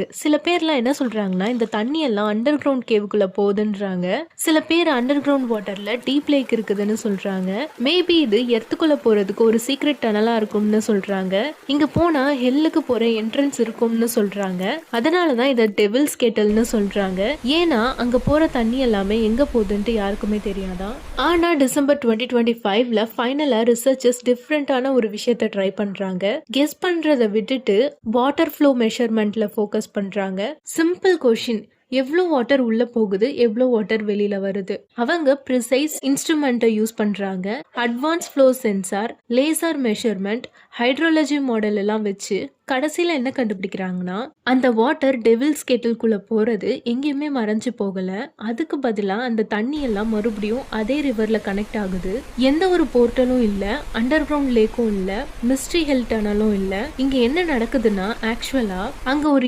சில பேர்லாம் என்ன சொல்றாங்கன்னா, இந்த தண்ணி எல்லாம் அண்டர் கிரவுண்ட் கேவுக்குள்ள போகுதுன்றாங்க. சில பேர் அண்டர் கிரவுண்ட் வாட்டர்ல டீப் லேக் இருக்குதுன்னு சொல்றாங்க. மேபி இது எர்த்துக்குள்ள போறதுக்கு ஒரு சீக்ரெட் டனலா இருக்கும்னு சொல்றாங்க. இங்க போனா ஹெல்லுக்கு போற என்ட்ரன்ஸ் இருக்கும்னு சொல்றாங்க. அதனால தான் இத டெவில்ஸ் கெட்டல்னு சொல்றாங்க. ஏன்னா அங்க போற தண்ணி எல்லாமே எங்க போகுதுன்ட்டு யாருக்குமே தெரியாதாம். ஆனா டிசம்பர் 2025ல ஃபைனலா ரிசர்ச்சர்ஸ் டிஃப்ரெண்டான ஒரு விஷயத்தை ட்ரை பண்றாங்க. கெஸ் பண்றதை விட்டுட்டு வாட்டர் ஃப்ளோ மெஷர்மெண்ட்ல ஃபோக்கஸ் பண்றாங்க. சிம்பிள் கொஸ்டின், எவ்வளவு வாட்டர் உள்ள போகுது, எவ்வளவு வாட்டர் வெளியில வருது. அவங்க ப்ரிசைஸ் இன்ஸ்ட்ருமெண்ட்டை யூஸ் பண்றாங்க. Advance flow sensor, laser measurement, hydrology model எல்லாம் வச்சு கடைசியில என்ன கண்டுபிடிக்கிறாங்கன்னா, அந்த வாட்டர் டெவில்ஸ் கெட்டில்குள்ள போறது எங்கேயுமே மறைஞ்சு போகல. அதுக்கு பதிலா அந்த தண்ணி எல்லாம் மறுபடியும் அதே ரிவர்ல கனெக்ட் ஆகுது. எந்த ஒரு போர்ட்டலும் இல்ல, அண்டர் கிரவுண்ட் லேக்கும் இல்ல, மிஸ்ட்ரி ஹெல் டனலும் இல்ல. இங்க என்ன நடக்குதுன்னா, ஆக்சுவலா அங்க ஒரு